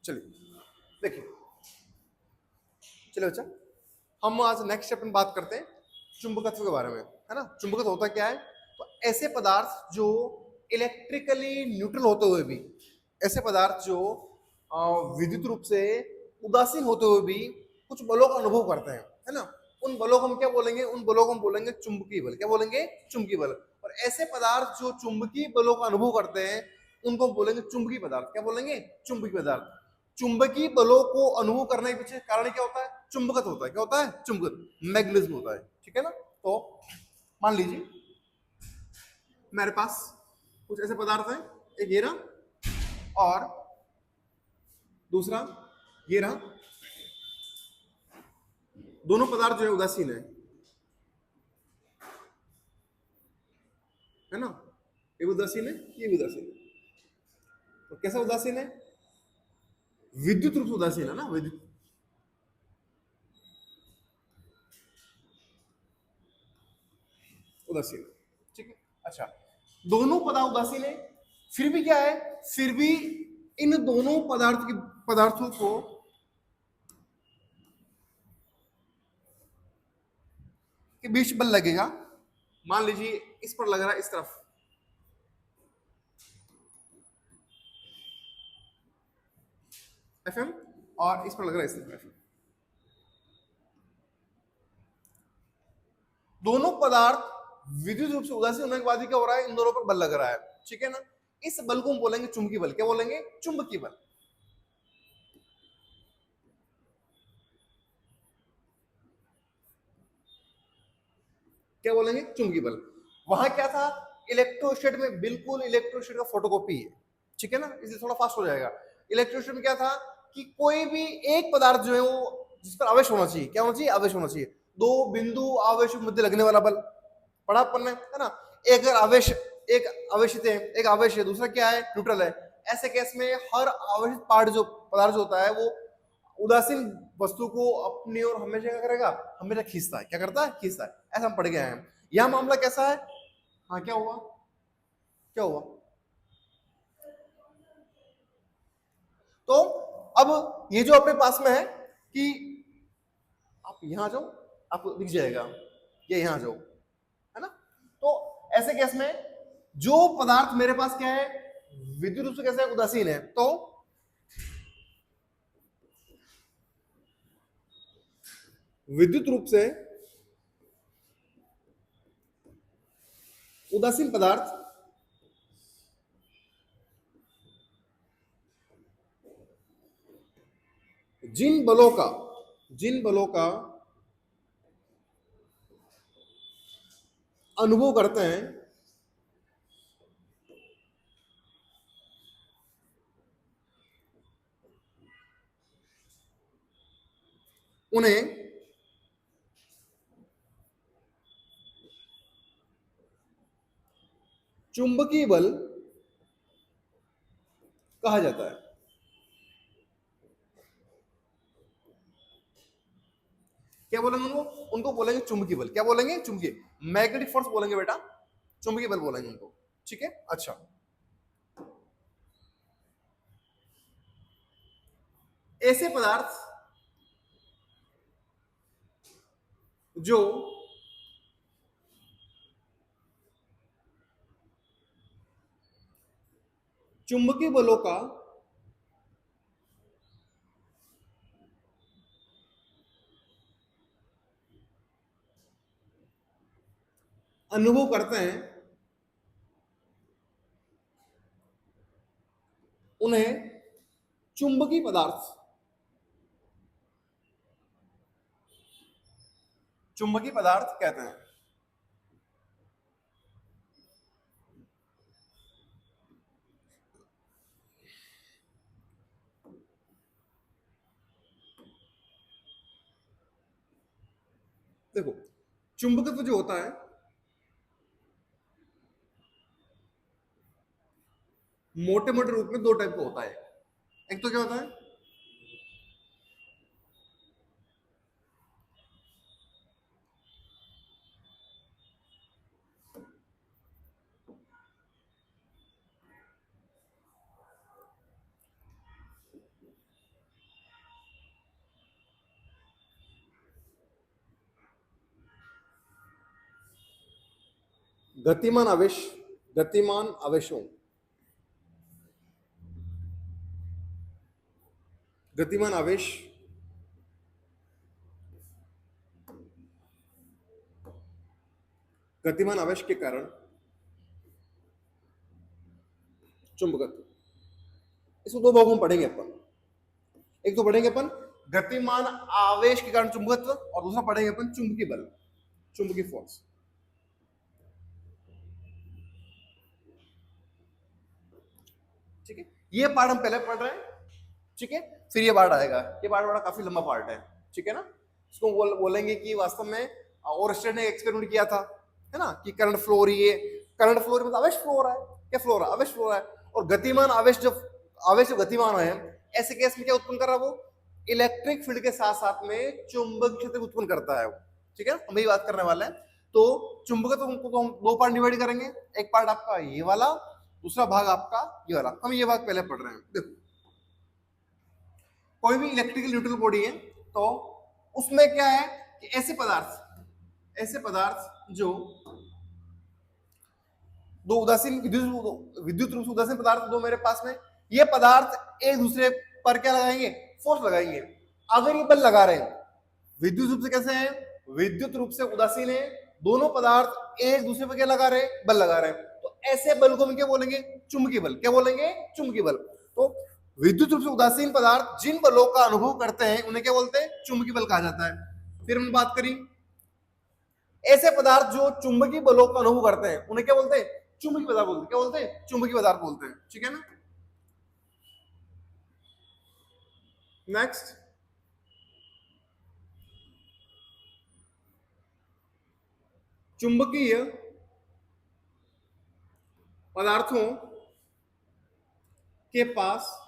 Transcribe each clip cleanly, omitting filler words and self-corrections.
चलिए देखिए, चलिए बच्चा, हम आज नेक्स्ट स्टेप में बात करते हैं चुंबकत्व के बारे में, है ना। चुंबकत्व होता क्या है? तो ऐसे पदार्थ जो इलेक्ट्रिकली न्यूट्रल होते हुए भी, ऐसे पदार्थ जो विद्युत रूप से उदासीन होते हुए भी कुछ बलों का अनुभव करते हैं, है ना। उन बलों को हम क्या बोलेंगे? उन बलों को हम बोलेंगे चुंबकीय बल। क्या बोलेंगे? चुंबकीय बल। और ऐसे पदार्थ जो चुंबकीय बलों का अनुभव करते हैं उनको हम बोलेंगे चुंबकीय पदार्थ। क्या बोलेंगे? चुंबकीय पदार्थ। चुंबकीय बलों को अनुभव करने के पीछे कारण क्या होता है? चुंबकत्व होता है। क्या होता है? चुंबकत्व, मैग्नेटिज्म होता है। ठीक है ना। तो मान लीजिए मेरे पास कुछ ऐसे पदार्थ हैं, एक ये रहा और दूसरा ये रहा। दोनों पदार्थ जो है उदासीन है ना। ये उदासीन है, ये भी उदासीन है। तो कैसा उदासीन है? विद्युत रूप से उदासीन है ना, विद्युत उदासीन। ठीक है। अच्छा, दोनों पदार्थ उदासीन है, फिर भी क्या है? फिर भी इन दोनों पदार्थों को के बीच बल लगेगा। मान लीजिए इस पर लग रहा है, इस तरफ, एफएम, और इस पर लग रहा है इस तरफ, एफएम। दोनों पदार्थ विद्युत रूप से उदासीन होने के बाद ही क्या हो रहा है? इन दोनों पर बल लग रहा है। ठीक है ना। इस बल को हम बोलेंगे चुंबकीय बल। क्या बोलेंगे? चुंबकीय बल। क्या बोलेंगे? चुंबकीय बल। वहां क्या था? इलेक्ट्रोस्टेट में बिल्कुल इलेक्ट्रोस्टेट का फोटोकॉपी है। ठीक है ना, इसलिए थोड़ा फास्ट हो जाएगा। इलेक्ट्रोस्टेट में क्या था कि कोई भी एक पदार्थ जो है वो जिस पर आवेश होना चाहिए, क्या होना चाहिए? आवेश होना चाहिए। दो बिंदु आवेश के मध्य लगने वाला बल पढ़ा अपन ने, है ना। एक अगर आवेश, एक आवेशित है, एक आवेश है, दूसरा क्या है? न्यूट्रल है। ऐसे केस में हर आवेशित पार्ट जो पदार्थ जो होता है वो उदासीन वस्तु को अपनी ओर हमेशा क्या करेगा? हमेशा खींचता है। क्या करता है? खींचता है। ऐसा हम पढ़ गए हैं। यह मामला कैसा है? हाँ, क्या हुआ? क्या हुआ? तो अब ये जो अपने पास में है कि आप यहां आ जाओ, आपको दिख जाएगा, ये यहां आ जाओ, है ना। तो ऐसे केस में जो पदार्थ मेरे पास क्या है? विद्युत रूप से कैसे उदासीन है, तो विद्युत रूप से उदासीन पदार्थ जिन बलों का अनुभव करते हैं उन्हें चुंबकीय बल कहा जाता है। क्या बोलेंगे उनको? उनको बोलेंगे चुंबकीय बल। क्या बोलेंगे? चुंबकीय, मैग्नेटिक फोर्स बोलेंगे बेटा, चुंबकीय बल बोलेंगे उनको। ठीक है। अच्छा, ऐसे पदार्थ जो चुंबकीय बलों का अनुभव करते हैं उन्हें चुंबकीय पदार्थ, चुंबकीय पदार्थ कहते हैं। देखो, चुंबकत्व जो होता है मोटे मोटे रूप में दो टाइप का होता है। एक तो क्या होता है? गतिमान आवेश, गतिमान आवेशों, गतिमान आवेश गतिमान आवेश के कारण चुंबकत्व, इसको दो भागों में पढ़ेंगे अपन। एक तो पढ़ेंगे अपन गतिमान आवेश के कारण चुंबकत्व, और दूसरा पढ़ेंगे अपन चुंबकीय बल, चुंबकीय फोर्स। ठीक है, ये पार्ट हम पहले पढ़ रहे हैं। ठीक है, फिर ये पार्ट आएगा, ये पार्ट बड़ा काफी लंबा पार्ट है। ठीक है ना, इसको बोलेंगे कि वास्तव में ओरस्टेड ने एक्सपेरिमेंट किया था, है ना, कि करंट फ्लो हो रही है, करंट फ्लो मतलब आवेश फ्लो हो रहा है, क्या फ्लो हो रहा है, आवेश फ्लो हो रहा है। और गतिमान आवेश जब गतिमान है, ऐसे केस में क्या उत्पन्न कर रहा है वो, इलेक्ट्रिक फील्ड के साथ साथ में चुंबक क्षेत्र उत्पन्न करता है। ठीक है, हम यही बात करने वाले हैं। तो चुंबकत्व तो हम दो पार्ट डिवाइड करेंगे, एक पार्ट आपका ये वाला, दूसरा भाग आपका ये वाला। हम ये भाग पहले पढ़ रहे हैं। देखो, कोई भी इलेक्ट्रिकल न्यूट्रल बॉडी है तो उसमें क्या है कि ऐसे पदार्थ जो दो उदासीन विद्युत रूप से उदासीन पदार्थ दो मेरे पास में, ये पदार्थ एक दूसरे पर क्या लगाएंगे, फोर्स लगाएंगे। अगर ये बल लगा रहे हैं, विद्युत रूप से कैसे हैं, विद्युत रूप से उदासीन है, दोनों पदार्थ एक दूसरे पर क्या लगा रहे हैं, बल लगा रहे हैं, तो ऐसे बल को हम क्या बोलेंगे, चुंबकीय बल। क्या बोलेंगे, चुंबकीय बल। तो विद्युत रूप से उदासीन पदार्थ जिन बलों का अनुभव करते हैं उन्हें क्या बोलते हैं, चुंबकीय बल कहा जाता है। फिर हमने बात करी ऐसे पदार्थ जो चुंबकीय बलों का अनुभव करते हैं उन्हें क्या बोलते हैं, चुंबकीय पदार्थ बोलते हैं। क्या बोलते हैं, चुंबकीय पदार्थ बोलते हैं। ठीक है ना, नेक्स्ट, चुंबकीय पदार्थों के पास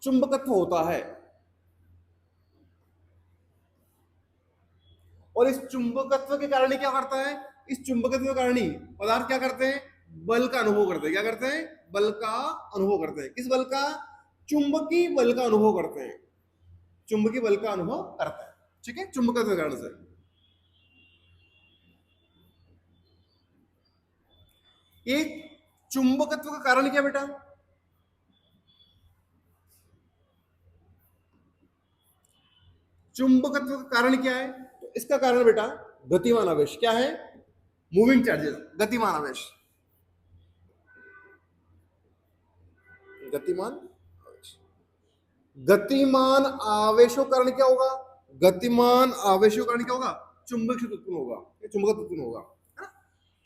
चुंबकत्व होता है, और इस चुंबकत्व के कारण क्या करता है, इस चुंबकत्व के कारण पदार्थ क्या करते हैं, बल का अनुभव करते हैं। क्या करते हैं, बल का अनुभव करते हैं। किस बल का, चुंबकीय बल का अनुभव करते हैं, चुंबकीय बल का अनुभव करते हैं। ठीक है, चुंबकत्व के कारण से। ये चुंबकत्व का कारण क्या बेटा, चुंबकत्व का कारण क्या है, तो इसका कारण बेटा गतिमान आवेश। क्या है, मूविंग चार्जेस, गतिमान आवेश, गतिमान आवेश। गतिमान आवेशों कारण क्या होगा, गतिमान आवेशों कारण क्या होगा, चुंबक क्षेत्र उत्पन्न होगा, चुंबकत्व उत्पन्न होगा, है ना।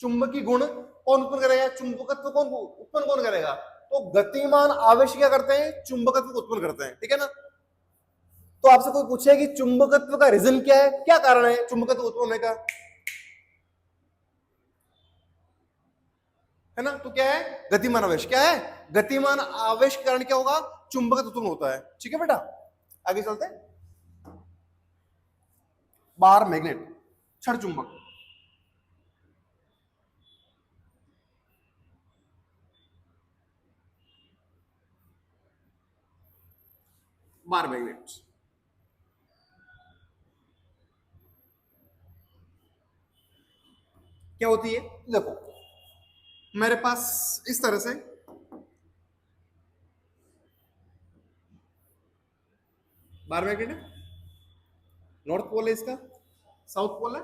चुंबकीय गुण कौन उत्पन्न करेगा, चुंबकत्व कौन उत्पन्न कौन करेगा, तो गतिमान आवेश क्या करते हैं, चुंबकत्व को उत्पन्न करते हैं। ठीक है ना, तो आपसे कोई पूछे कि चुंबकत्व का रीजन क्या है, क्या कारण है चुंबकत्व उत्पन्न होने का, है ना, तो क्या है, गतिमान आवेश। क्या है, गतिमान आवेश के कारण क्या होगा, चुंबकत्व उत्पन्न होता है। ठीक है बेटा, आगे चलते हैं। बार मैग्नेट, छड़ चुंबक, बार मैग्नेट क्या होती है, देखो मेरे पास इस तरह से बार मैग्नेट है, नॉर्थ पोल है इसका, साउथ पोल है,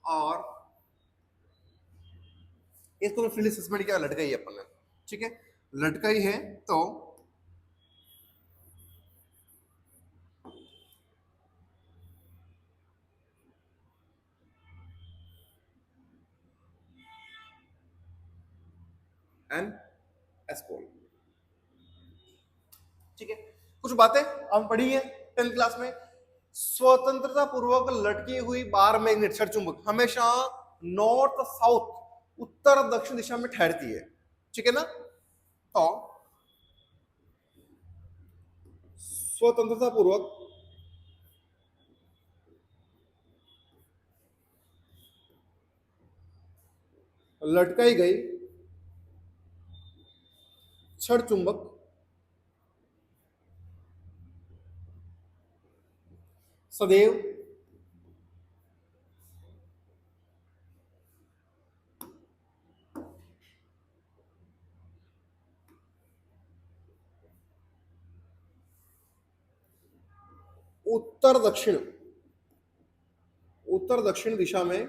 और इसको मैं फील्ड सस्पेंड किया, लटकाई है अपन ने। ठीक है, लटकाई है तो एन एस पोल। ठीक है, कुछ बातें हम पढ़ी है 10th क्लास में। स्वतंत्रता पूर्वक लटकी हुई बार मैग्नेट, छड़ चुंबक हमेशा नॉर्थ साउथ, उत्तर दक्षिण दिशा में ठहरती है। ठीक है ना, तो स्वतंत्रता पूर्वक लटकाई गई छड़ चुंबक सदैव उत्तर दक्षिण दिशा में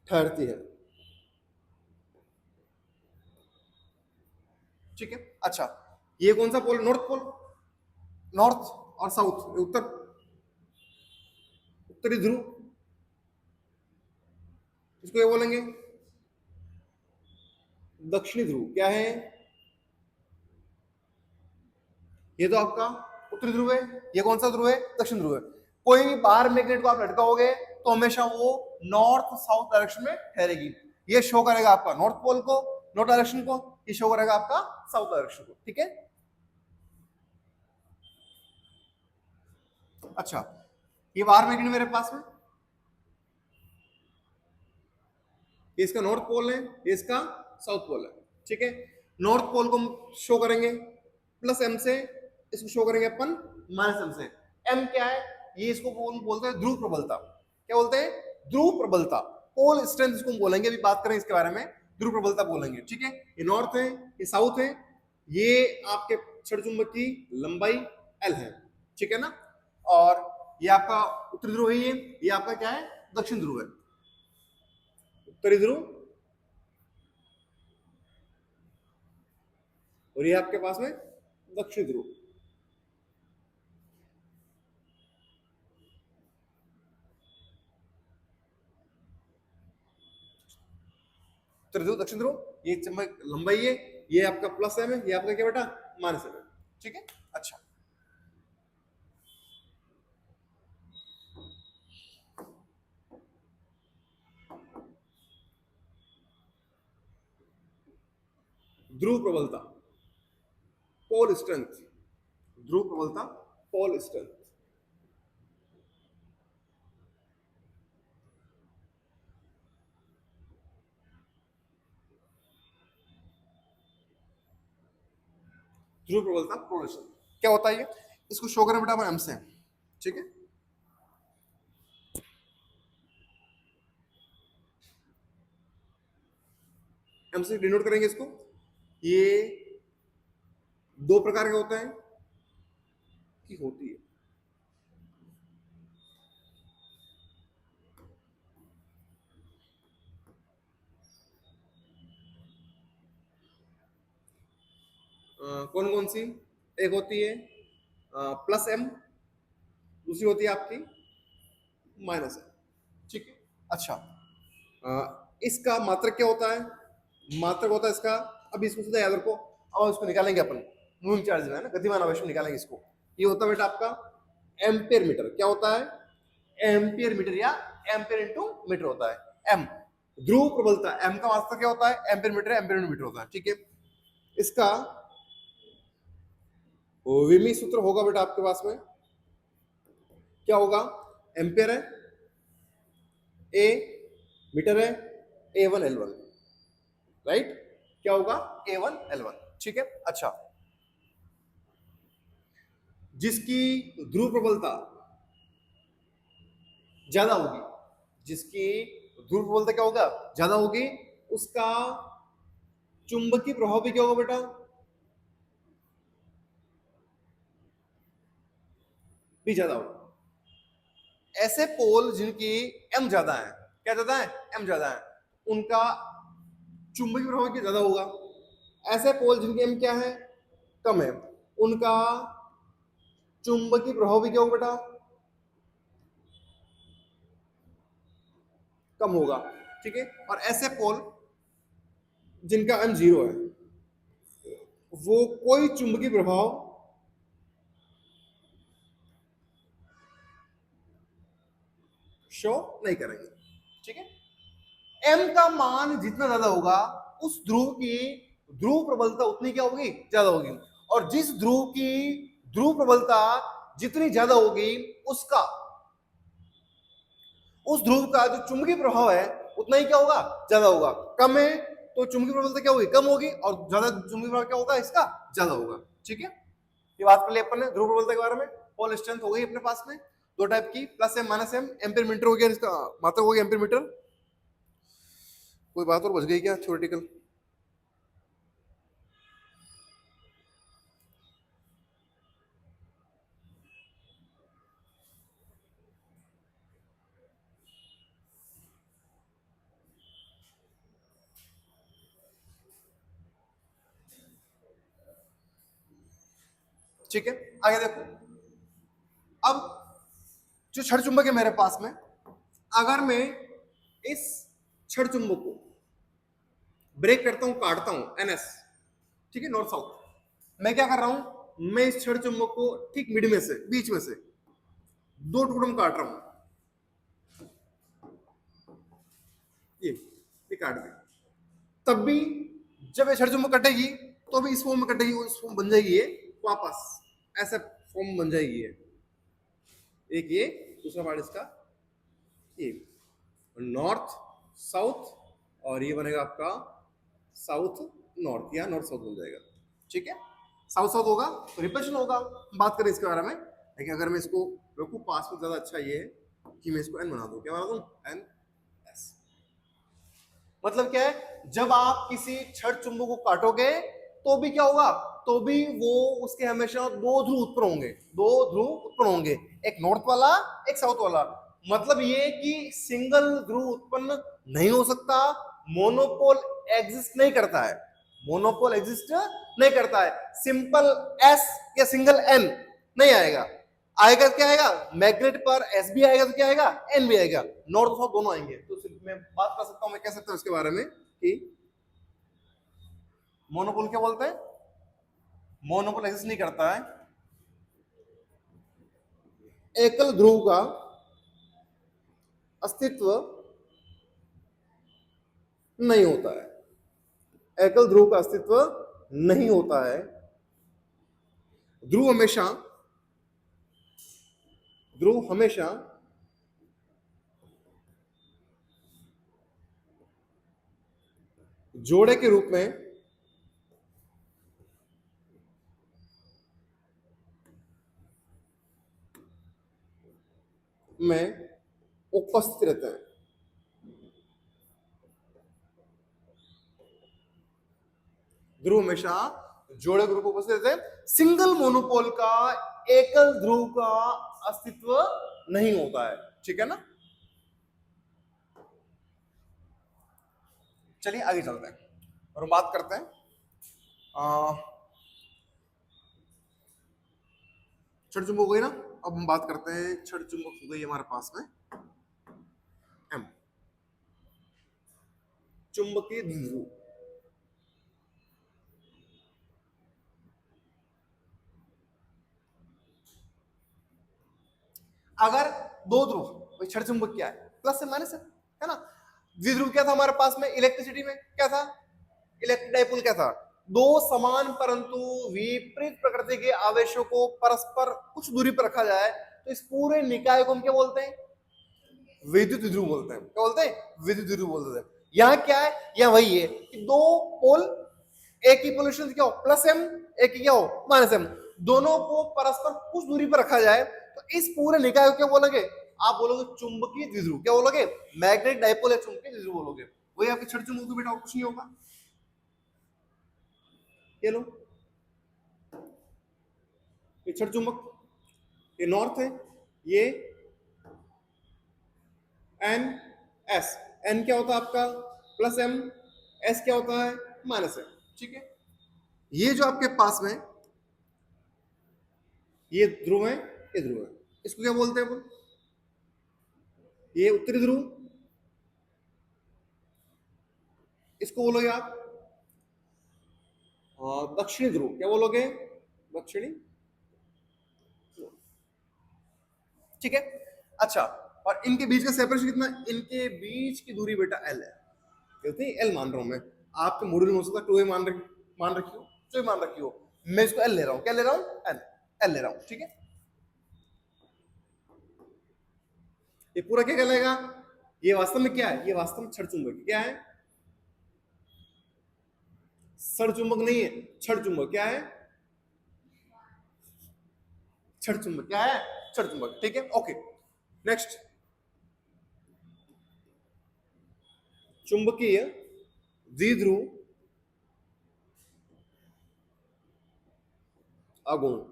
ठहरती है। ठीक है, अच्छा, ये कौन सा पोल? नॉर्थ पोल, नॉर्थ और साउथ, उत्तरी ध्रुव, इसको क्या बोलेंगे? दक्षिणी ध्रुव। क्या है? ये तो आपका उत्तरी ध्रुव है, ये कौन सा ध्रुव है? दक्षिण ध्रुव है। कोई भी बाहर मैग्नेट को आप लटकाओगे तो हमेशा वो नॉर्थ साउथ डायरेक्शन में ठहरेगी। ये शो करेगा आपका नॉर्थ पोल को, नॉर्थ डायरेक्शन को, ये शो करेगा आपका साउथ डायरेक्शन को। ठीक है, अच्छा, ये बाहर मैग्नेट मेरे पास में, ये इसका नॉर्थ पोल है, ये इसका साउथ पोल है। ठीक है, नॉर्थ पोल को हम शो करेंगे प्लस एम से, इसको शो करेंगे अपन माइनस एम से। एम क्या है? ये इसको बोलते हैं ध्रुव प्रबलता। क्या बोलते हैं? ध्रुव प्रबलता, पोल स्ट्रेंथ इसको हम बोलेंगे, अभी बात करें इसके बारे में, ध्रुव प्रबलता बोलेंगे। ठीक है, ये नॉर्थ है, ये साउथ है, ये आपके क्षणचुंबक की लंबाई एल है। ठीक है ना, और ये आपका उत्तरी ध्रुव है, ये आपका क्या है? दक्षिण ध्रुव है। उत्तरी ध्रुव और ये आपके पास में दक्षिण ध्रुव। उत्तरी ध्रुव, दक्षिण ध्रुव, ये चुंबक लंबाई है, ये आपका प्लस एम है, ये आपका क्या बेटा? माइनस एम है। ठीक है, अच्छा, ध्रुव प्रबलता, पोल स्ट्रेंथ, ध्रुव प्रबलता, पोल स्ट्रेंथ। ध्रुव प्रबलता, पोल स्ट्रेंथ क्या होता है? ये इसको शो करें बेटा एम से। ठीक है, एम से डिनोट करेंगे इसको। ये दो प्रकार के होते हैं कि होती है, कौन कौन सी? एक होती है प्लस एम, दूसरी होती है आपकी माइनस एम। ठीक है, अच्छा, इसका मात्रक क्या होता है? मात्रक होता है इसका, अभी इसको सीधा याद रखो, अब इसको निकालेंगे अपन मूविंग चार्ज में, है ना, गतिमान आवेश में निकालेंगे इसको। ये होता है बेटा आपका एम्पियर मीटर। क्या होता है? एम्पियर मीटर या एम्पियर इंटू मीटर होता है। एम ध्रुव प्रबलता, एम का मात्रक क्या होता है? Ampere metre, ampere into metre होता है। ठीक है, इसका विमी सूत्र होगा बेटा आपके पास में, क्या होगा? एम्पियर है, ए मीटर है, A1 L1, राइट? क्या होगा? A1 L1। ठीक है, अच्छा, जिसकी ध्रुव प्रबलता ज्यादा होगी, जिसकी ध्रुव प्रबलता क्या होगा? ज्यादा होगी, उसका चुंबकीय प्रभाव भी क्या होगा बेटा? भी ज्यादा होगा। ऐसे पोल जिनकी एम ज्यादा है, क्या ज्यादा है? एम ज्यादा है, उनका चुंबकीय प्रभाव क्या ज्यादा होगा। ऐसे पोल जिनकी एम क्या है? कम है, उनका चुंबकीय प्रभाव भी क्या होगा बेटा? कम होगा। ठीक है, और ऐसे पोल जिनका एम 0 है, वो कोई चुंबकीय प्रभाव शो नहीं करेंगे। ठीक है, एम का मान जितना ज्यादा होगा, उस ध्रुव की ध्रुव प्रबलता उतनी क्या होगी? ज्यादा होगी। और जिस ध्रुव की ध्रुव प्रबलता जितनी ज्यादा होगी, उसका उस ध्रुव का जो चुंबकीय प्रभाव है उतना ही क्या होगा? ज्यादा होगा। कम है तो चुंबकीय प्रबलता क्या होगी? कम होगी, और ज्यादा चुंबकीय प्रभाव क्या होगा? इसका ज्यादा होगा। ठीक है, ये बात कर ली अपन ने ध्रुव प्रबलता के बारे में। पोल स्ट्रेंथ हो गई अपने पास में दो टाइप की, plus M minus M, ampere metre हो गया, इसका मात्रक हो गया एम्पीयर मीटर। कोई बात और बच गई क्या थ्योरेटिकल? ठीक है, आगे देखो। अब जो छड़ चुंबक है मेरे पास में, अगर मैं इस छड़ चुंबक को ब्रेक करता हूं, काटता हूं, एनएस, ठीक है, नॉर्थ साउथ, मैं क्या कर रहा हूं, मैं इस छड़ चुंबक को ठीक मिड में से, बीच में से दो टुकड़ों में काट रहा हूं, ये काट दिया। तब भी जब ये छड़ चुंबक कटेगी तो भी इस फॉर्म में कटेगी, इस फॉर्म बन जाएगी, ये वापस ऐसा फॉर्म बन जाएगी ये, एक ये, दूसरा पार्ट इसका ये नॉर्थ साउथ, और ये बनेगा आपका साउथ नॉर्थ या नॉर्थ साउथ बन जाएगा। ठीक है, साउथ साउथ होगा तो रिपल्शन होगा, बात करें इसके बारे में। लेकिन अगर मैं इसको रखूं पास में, ज्यादा अच्छा ये है कि मैं इसको एन बना दूं। क्या बना दूं? N S. मतलब क्या है, जब आप किसी छड़ चुंबक को काटोगे तो भी क्या होगा, तो भी वो उसके हमेशा दो ध्रुव उत्पन्न होंगे, दो ध्रुव उत्पन्न होंगे, एक नॉर्थ वाला एक साउथ वाला। मतलब ये कि सिंगल ध्रुव उत्पन्न नहीं हो सकता, मोनोपोल एग्जिस्ट नहीं करता है, मोनोपोल एग्जिस्ट नहीं करता है। सिंपल एस या सिंगल एन नहीं आएगा, आएगा क्या आएगा, मैग्नेट पर एस भी आएगा तो क्या आएगा, एन भी आएगा, नॉर्थ और साउथ दोनों आएंगे। तो मैं बात कर सकता हूं, मैं कह सकता हूं इसके बारे में कि मोनोपोल क्या बोलते हैं, मोनोपोल एग्जिस्ट नहीं करता है, एकल ध्रुव का अस्तित्व नहीं होता है, एकल ध्रुव का अस्तित्व नहीं होता है। ध्रुव हमेशा जोड़े के रूप में उपस्थित रहते हैं। ध्रुव हमेशा जोड़े के रूप में उपस्थित रहते हैं। सिंगल मोनोपोल का, एकल ध्रुव का अस्तित्व नहीं होता है। ठीक है ना? चलिए आगे चलते हैं और हम बात करते हैं छड़ चुंबक हो गई ना। अब हम बात करते हैं, छड़ चुंबक हो गई हमारे पास में एम, चुंबकीय द्विध्रुव। अगर दो ध्रुव, छड़ चुंबक क्या है, प्लस से माइनस है ना। द्विध्रुव क्या था हमारे पास में, इलेक्ट्रिसिटी में क्या था, इलेक्ट्रिक डाइपोल क्या था, दो समान परंतु विपरीत प्रकृति के आवेशों को परस्पर कुछ दूरी पर रखा जाए तो इस पूरे निकाय को हम क्या बोलते हैं, विद्युत द्विध्रुव बोलते हैं। क्या बोलते हैं, विद्युत द्विध्रुव बोलते हैं। यहाँ क्या है, यहाँ वही है कि दो पोल, एक ही पोल्यूशन क्या हो प्लस एम, एक ही क्या हो माइनस एम, दोनों को परस्पर कुछ दूरी पर रखा जाए तो इस पूरे निकाय को क्या बोलोगे, आप बोलोगे चुंबकीय द्विध्रुव। क्या बोलोगे, मैग्नेटिक डाइपोल या चुंबकीय द्विध्रुव बोलोगे। वही आपके छड़ चुंबक बेटा, और कुछ नहीं होगा। ये लो, ये छड़ चुंबक, ये नॉर्थ है, ये एन एस, एन क्या होता है आपका प्लस एम, एस क्या होता है माइनस एम। ठीक है, ये जो आपके पास में ये ध्रुव है, ये ध्रुव है, इसको क्या बोलते हैं अपन, ये उत्तरी ध्रुव, इसको बोलोगे आप दक्षिणी ध्रुव। क्या बोलोगे, दक्षिणी। ठीक है, अच्छा, और इनके बीच का सेपरेशन कितना, इनके बीच की दूरी बेटा एल है। कहते हैं एल मान रहा हूं मैं, आपके मॉड्यूल में हो सकता है 2a मान रखी हो, 2a मान रखी हो, मैं इसको एल ले रहा हूं। क्या ले रहा हूं, एल, एल ले रहा हूं। ठीक है, ये पूरा क्या कहलाएगा, ये वास्तव में क्या है, ये वास्तव में छड़ चुंबक क्या है, सड़ चुंबक नहीं है, छड़ चुंबक क्या है, छड़ चुंबक क्या है? छड़ चुंबक। ठीक है, ओके। नेक्स्ट, चुंबकीय द्विध्रुव आघूर्ण।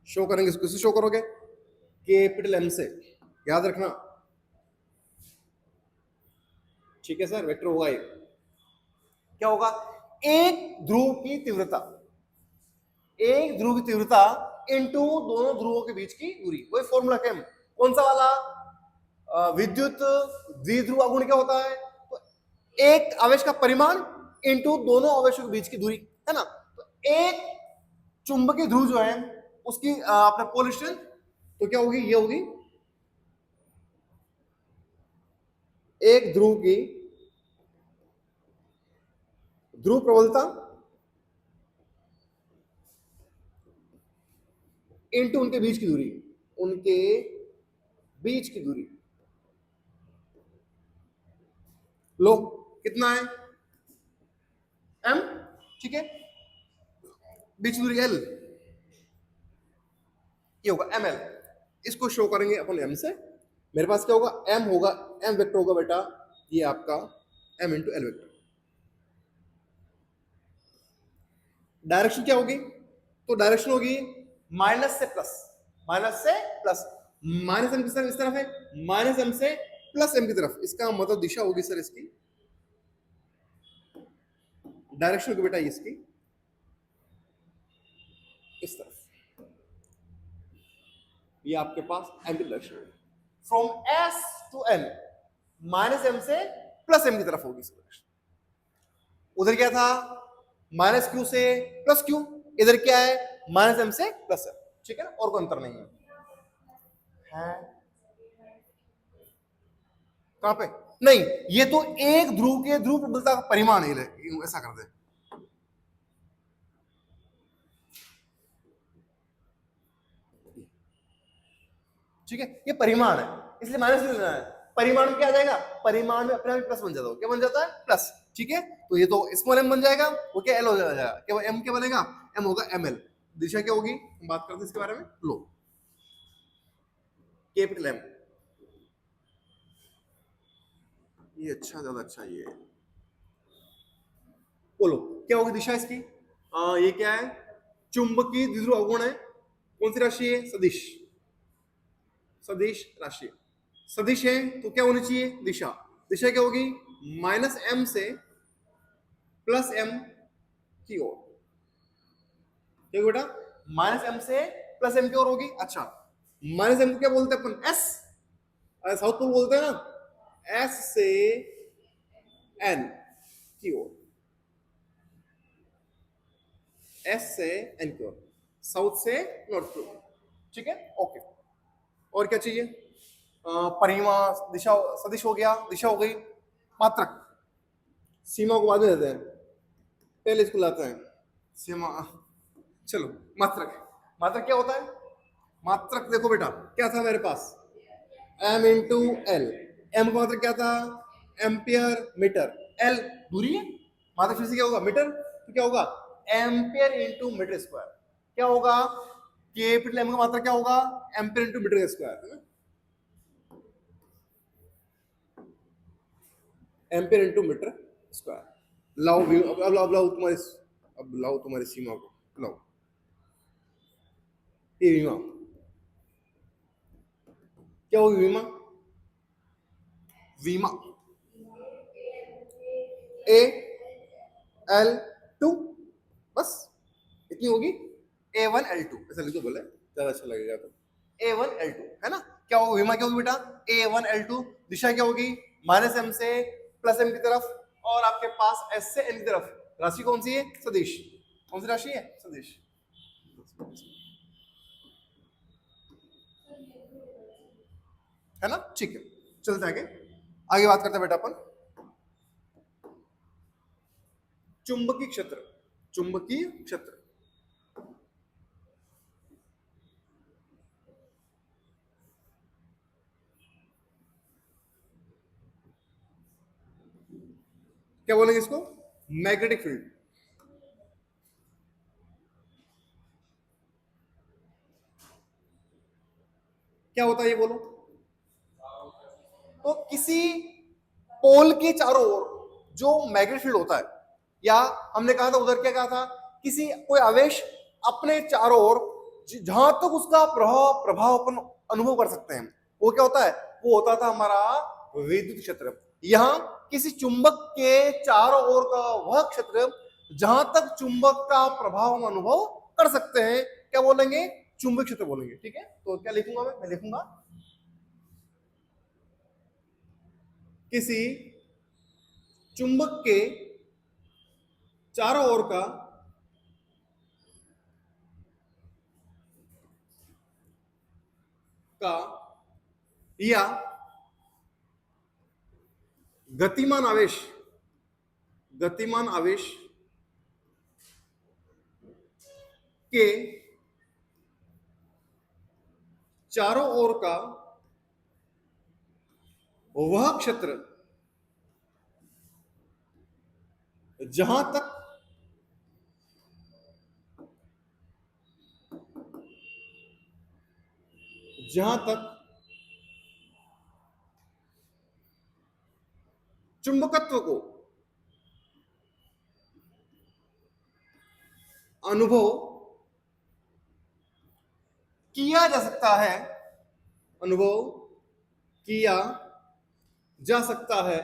शो करेंगे, इसको शो करोगे कैपिटल एम से, याद रखना। ठीक है सर, वेक्टर होगा ये। क्या होगा? एक ध्रुव की तीव्रता, एक ध्रुव की तीव्रता इनटू दोनों ध्रुवों के बीच की दूरी। वही फॉर्मूला केम, कौन सा वाला? विद्युत द्विध्रुव आघूर्ण क्या होता है? तो एक आवेश का परिमाण इनटू दोनों आवेशों के बीच की दूरी, है ना। तो एक चुंबकीय ध्रुव जो है उसकी अपना पोल स्ट्रेंथ तो क्या होगी? ये होगी एक ध्रुव की ध्रुव प्रबलता इनटू उनके बीच की दूरी, उनके बीच की दूरी। लो कितना है? एम। ठीक है, बीच की दूरी एल, ये होगा एम एल। इसको शो करेंगे अपन एम से। मेरे पास क्या होगा? एम होगा, एम वेक्टर होगा बेटा ये आपका M into L vector. Direction क्या होगी? तो डायरेक्शन होगी माइनस से प्लस, माइनस से प्लस। माइनस एम किस तरफ? इस तरफ है, माइनस एम से प्लस एम की तरफ। इसका मतलब दिशा होगी सर इसकी, डायरेक्शन होगी बेटा इसकी इस तरफ। ये आपके पास एम की डायरेक्शन होगी, from S to M, minus M से प्लस एम की तरफ होगी इसकी डायरेक्शन। उधर क्या था? माइनस क्यू से प्लस क्यू, इधर क्या है? माइनस एम से प्लस एम। ठीक है ना, और कोई अंतर नहीं है। कहां पे? नहीं, ये तो एक ध्रुव के ध्रुव प्रबलता का परिमाण है, ऐसा कर दे। ठीक है, ये परिमाण है इसलिए माइनस नहीं लेना है। परिमाण में क्या आ जाएगा? परिमाण में अपने आप प्लस बन जाता है। क्या बन जाता है? प्लस। ठीक है, तो ये तो स्मॉल एम बन जाएगा, वो क्या एल हो जाएगा। क्या एम क्या बनेगा? एम होगा एम एल। दिशा क्या होगी? हम बात करते हैं इसके बारे में। लो कैपिटल एम, ये अच्छा, ज्यादा अच्छा ये है। बोलो क्या होगी दिशा इसकी? ये क्या है? चुंबकीय द्विध्रुव आघूर्ण है। कौन सी राशि है? सदिश, सदिश राशि है। सदिश है तो क्या होनी चाहिए? दिशा। दिशा क्या होगी? माइनस एम से प्लस एम की ओर। क्या बेटा? माइनस एम से प्लस एम की ओर होगी। अच्छा, माइनस एम को क्या बोलते हैं अपन? एस, साउथ पोल बोलते हैं ना। एस से एन की ओर, एस से एन की ओर, साउथ से नॉर्थ की ओर। ठीक है, ओके। और क्या चाहिए? परिमाण, दिशा, सदिश हो गया, दिशा हो गई। मात्रक, सीमा को बाद में देते हैं, पहले इसको लाते हैं सीमा। चलो मात्रक, मात्रक क्या होता है? मात्रक देखो बेटा, क्या था मेरे पास? M into L. एम का मात्रक क्या था? Ampere metre. एल दूरी है, मात्रक फिर से क्या होगा? मीटर। तो क्या होगा? Ampere into metre square. क्या होगा? कैपिटल एम का मात्रक क्या होगा? एम्पियर इंटू मीटर स्क्वायर, है ना। Ampere into metre square. लाओ अब लाओ तुम्हारी, अब लाओ तुम्हारी सीमा को लाओ। ये विमा क्या होगी? विमा, विमा ए एल टू, बस इतनी होगी। ए वन एल टू ऐसा लिख दो, बोले ज्यादा अच्छा लगेगा। तो ए वन एल टू है ना। क्या होगा? विमा क्या होगी बेटा? ए वन एल टू। दिशा क्या होगी? माइनस एम से प्लस एम की तरफ, और आपके पास एस से एन की तरफ। राशि कौन सी है? सदिश। कौन सी राशि है? सदिश। है ना। ठीक है, चलते आगे, आगे बात करते हैं बेटा अपन चुंबकीय क्षेत्र। चुंबकीय क्षेत्र क्या बोलेंगे इसको? Magnetic field. क्या होता है ये बोलो? तो किसी पोल के चारों ओर जो मैग्नेटिक फील्ड होता है, या हमने कहा था उधर क्या कहा था, किसी कोई आवेश अपने चारों ओर जहां तक उसका प्रभाव प्रभाव अपन अनुभव कर सकते हैं, वो क्या होता है? वो होता था हमारा विद्युत क्षेत्र। यहां किसी चुंबक के चारों ओर का वह क्षेत्र जहां तक चुंबक का प्रभाव हम अनुभव कर सकते हैं, क्या बोलेंगे? चुंबक क्षेत्र बोलेंगे। ठीक है, तो क्या लिखूंगा मैं लिखूंगा किसी चुंबक के चारों ओर का या गतिमान आवेश के चारों ओर का वह क्षेत्र जहां तक चुंबकत्व को अनुभव किया जा सकता है, अनुभव किया जा सकता है,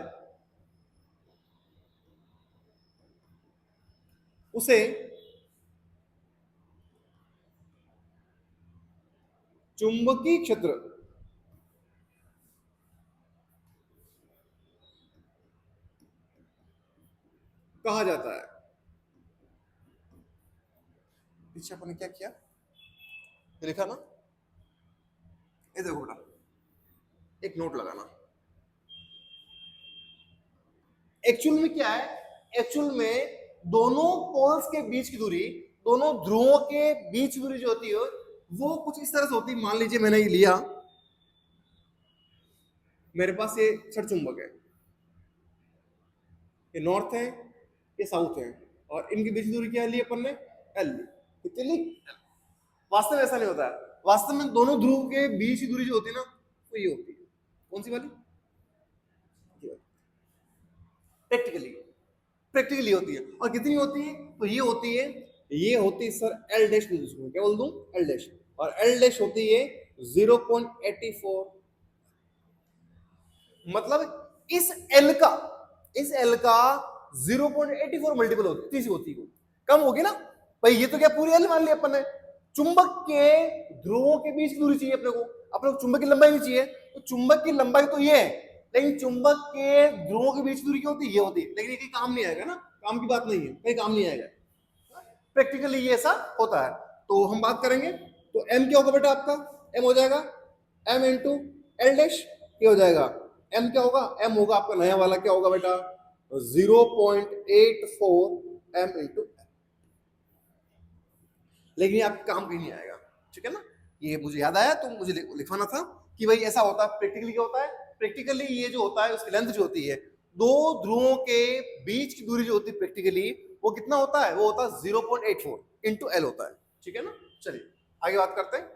उसे चुंबकीय क्षेत्र कहा जाता है। पीछे अपन ने क्या किया, ये लिखा ना, ये देखो बेटा, एक नोट लगाना। एक्चुअल में क्या है? एक्चुअल में दोनों पोल्स के बीच की दूरी, दोनों ध्रुवों के बीच की दूरी जो होती है वो कुछ इस तरह से होती है। मान लीजिए मैंने ये लिया, मेरे पास ये छड़ चुंबक है, ये नॉर्थ है, ये साउथ है, और इनके बीच की दूरी क्या ली अपन ने? एल ली। कितनी ली? वास्तव में ऐसा नहीं होता है। वास्तव में दोनों ध्रुव के बीच की दूरी जो होती है ना, वो ये होती है। कौन सी वाली? प्रैक्टिकली प्रैक्टिकली होती है। और कितनी होती है? तो ये होती है, ये होती है सर एल डैश, क्या बोल दूं? L dash. और एल डैश होती है 0.84। मतलब इस एल का 0.84 मल्टीपल होती है, कम होगी ना भाई। ये तो क्या पूरी एल मान लिया अपन ने। चुंबक के ध्रुवों के बीच की दूरी चाहिए अपने को, अपने को चुंबक की लंबाई नहीं चाहिए। तो चुंबक की लंबाई तो ये है, लेकिन चुंबक के ध्रुवों के बीच की दूरी क्या होती है? ये होती है। लेकिन ये काम नहीं आएगा ना, काम की बात नहीं है, कहीं काम नहीं आएगा। प्रैक्टिकली ये ऐसा होता है। तो हम बात करेंगे, तो एम क्या होगा बेटा आपका? एम हो जाएगा एम इंटू एल डैश। ये हो जाएगा एम क्या होगा? एम होगा आपका नया वाला क्या होगा बेटा? 0.84 एम इंटू। लेकिन आपका काम कहीं नहीं आएगा, ठीक है ना। ये मुझे याद आया तो मुझे लिखवाना था कि भाई ऐसा होता है। प्रैक्टिकली क्या होता है? प्रैक्टिकली ये जो होता है उसकी लेंथ जो होती है, दो ध्रुवों के बीच की दूरी जो होती है प्रैक्टिकली, वो कितना होता है? वो होता है 0.84 इंटू एल होता है, ठीक है ना। चलिए आगे बात करते हैं।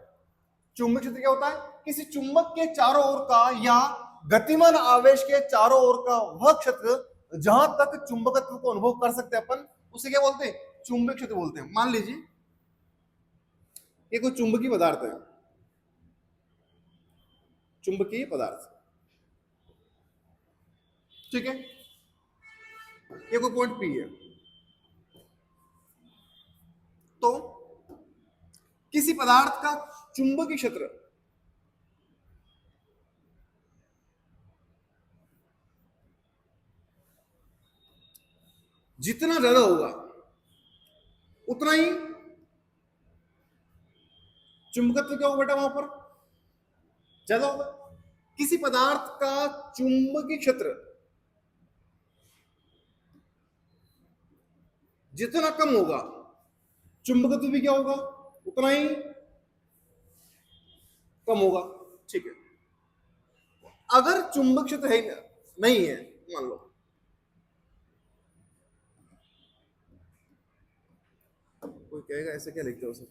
चुंबक क्षेत्र क्या होता है? किसी चुंबक के चारों ओर का या गतिमान आवेश के चारों ओर का वह क्षेत्र जहां तक चुंबकत्व को अनुभव कर सकते हैं अपन, उसे क्या बोलते हैं? चुंबक क्षेत्र बोलते हैं। मान लीजिए ये कोई चुंबकीय पदार्थ है, चुंबकीय पदार्थ, ठीक है, ये कोई पॉइंट पी है। तो किसी पदार्थ का चुंबकीय क्षेत्र जितना ज्यादा होगा उतना ही चुंबकत्व क्या होगा बेटा? वहां पर ज्यादा होगा। किसी पदार्थ का चुंबकीय क्षेत्र जितना कम होगा, चुंबकत्व भी क्या होगा? उतना ही कम होगा, ठीक है। अगर चुंबक क्षेत्र है नहीं है, मान लो, कोई कहेगा ऐसे क्या लिखते हो सर?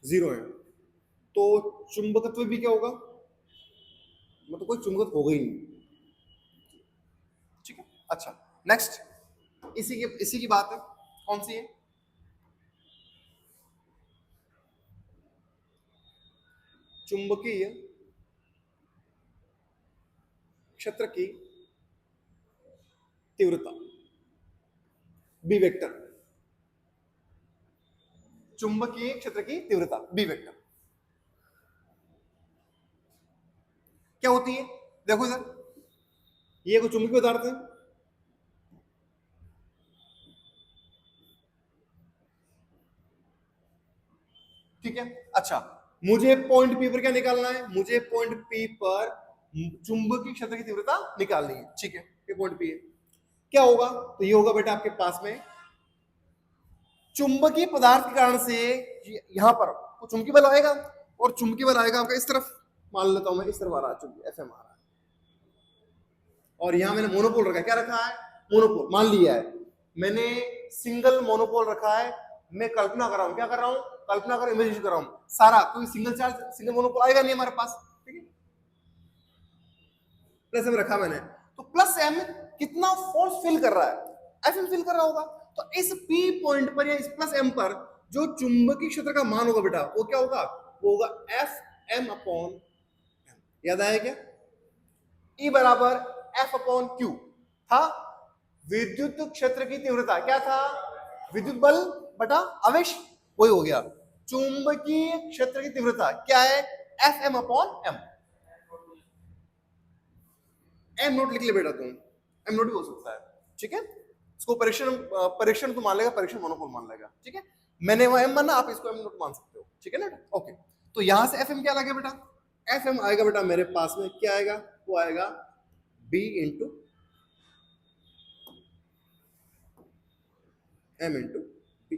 0 है, तो चुंबकत्व भी क्या होगा, मतलब कोई चुंबकत्व होगा ही नहीं। ठीक है, अच्छा नेक्स्ट, इसी की बात है, कौन सी है, चुंबकीय क्षेत्र की तीव्रता, बी वेक्टर, चुंबकीय क्षेत्र की तीव्रता बी वेक्टर क्या होती है, देखो सर, ये कोई चुंबकीय पदार्थ है, ठीक है, अच्छा मुझे पॉइंट पी पर क्या निकालना है, मुझे पॉइंट पी पर चुंबकीय क्षेत्र की तीव्रता निकालनी है, ठीक है, ये पॉइंट पी है, क्या होगा, तो ये होगा बेटा आपके पास में चुंबकीय पदार्थ के कारण से यहां पर चुंबकीय बल आएगा, और चुंबकीय बल आएगा आपका इस तरफ, मान लेता हूं मैं इस तरफ आ रहा है, चुंबकीय एफएम आ रहा है, और यहां मैंने मोनोपोल रखा है, क्या रखा है, मोनोपोल मान लिया है मैंने, सिंगल मोनोपोल रखा है, मैं कल्पना कर रहा हूं, क्या कर रहा हूं, कल्पना कर इमेजिन कर रहा हूं, सारा कोई सिंगल चार्ज सिंगल मोनोपोल आएगा नहीं हमारे पास, ठीक है, प्लस एम रखा मैंने, तो प्लस एम कितना फोर्स फिल कर रहा है, एफ एम फिल कर रहा होगा, तो इस पी पॉइंट पर या इस प्लस एम पर जो चुंबकीय क्षेत्र का मान होगा बेटा वो क्या होगा, वो होगा एफ एम अपॉन एम, याद आया क्या, E बराबर एफ अपॉन क्यू था, विद्युत क्षेत्र की तीव्रता क्या था, विद्युत बल बटा आवेश, वही हो गया, चुंबकीय क्षेत्र की तीव्रता क्या है, F M upon M, M note लिख ले बेटा तुम, एम नोट भी हो सकता है, ठीक है, इसको परीक्षण तो मान लेगा, परीक्षण मोनोपोल मान लेगा, ठीक है, मैंने वो एम माना, आप इसको एम नोट मान सकते हो, ठीक है ना, ओके, तो यहां से एफ एम क्या लगे बेटा, एफ एम आएगा बेटा मेरे पास में क्या आएगा, वो आएगा B into M into B,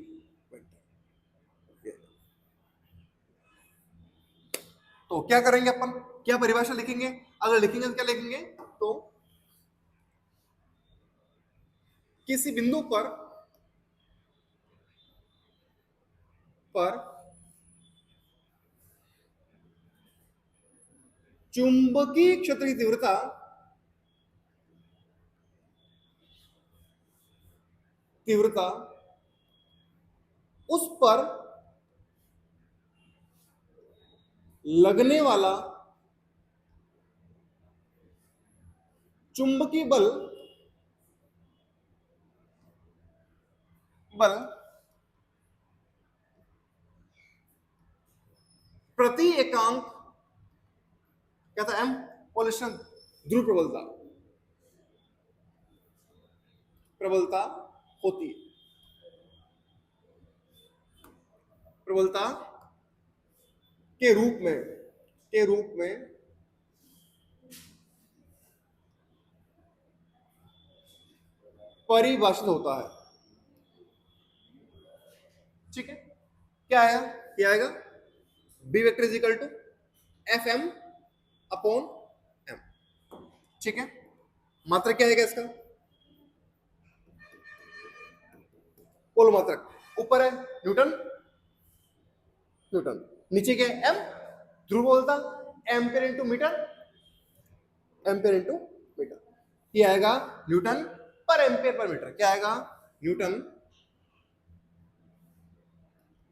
तो क्या करेंगे अपन, क्या परिभाषा लिखेंगे, अगर लिखेंगे तो क्या लिखेंगे, तो किसी बिंदु पर चुंबकीय क्षेत्र की तीव्रता उस पर लगने वाला चुंबकीय बल प्रति एकांक क्या था, एम पोलेशन ध्रुव प्रबलता होती है, प्रबलता के रूप में परिभाषित होता है, ठीक है, क्या आएगा, क्या आएगा, B vector is equal to F M upon M, ठीक है, मात्रक क्या आएगा इसका, पोल मात्रक, ऊपर है न्यूटन, न्यूटन नीचे क्या है एम, ध्रुव बोलता ampere into metre, ampere into metre, ये आएगा Newton per ampere per metre, क्या आएगा, न्यूटन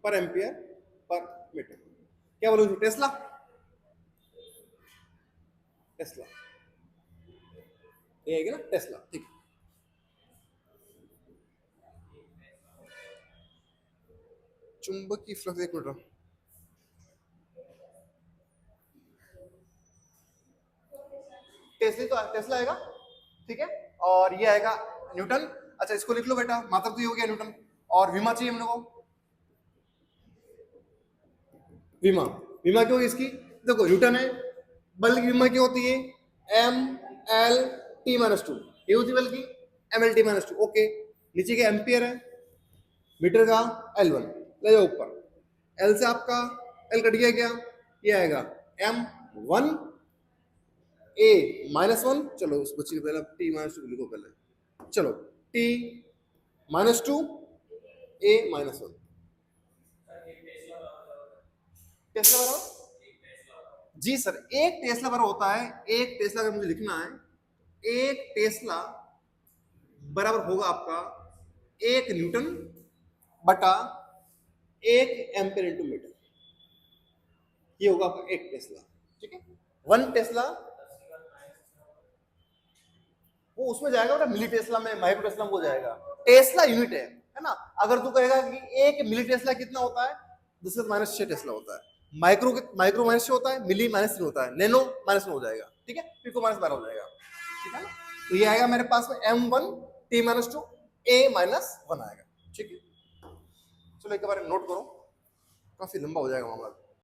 पर एम्पियर पर मीटर, क्या बोलो टेस्ला, टेस्ला ये आएगा ना टेस्ला, ठीक, चुंबकीय फ्लक्स, एक मिनट, टेस्ला आएगा, ठीक है, और ये आएगा न्यूटन, अच्छा इसको लिख लो बेटा, मात्रक तो ये हो गया न्यूटन, और विमा चाहिए हम लोगों को, विमा, विमा क्यों इसकी, देखो न्यूटन है, बल की विमा क्या होती है, M L T minus two, ये होती है बल की, M L T minus two, okay, नीचे का एम्पियर है, मीटर का एल वन, ले जाओ ऊपर, एल से आपका एल कट गया क्या, ये आएगा एम वन ए माइनस वन, चलो उस बच्चे को पहले टी माइनस टू लिखो पहले, चलो T minus to A minus one, Tesla बराबर, जी सर, एक टेस्ला बराबर होता है, एक टेस्ला अगर मुझे लिखना है, एक टेस्ला बराबर होगा आपका 1 न्यूटन बटा 1 एम्पीयर × मीटर, ये होगा आपका 1 टेस्ला। ठीक है, 1 टेस्ला वो उसमें जाएगा बेटा, मिली टेस्ला में, माइक्रो टेस्ला में वो जाएगा। टेस्ला यूनिट है ना। अगर तू कहेगा कि 1 मिली टेस्ला कितना होता है, 10⁻⁶ टेस्ला होता है। माइक्रो -6 होता है, मिली -3 होता है, नैनो -1 हो जाएगा। ठीक है, पिको -12 हो जाएगा। ठीक है ना, तो ये आएगा मेरे पास में m1 t-2 a-1 आएगा। ठीक है, चलो एक बार नोट करो, काफी लंबा हो जाएगा मामला।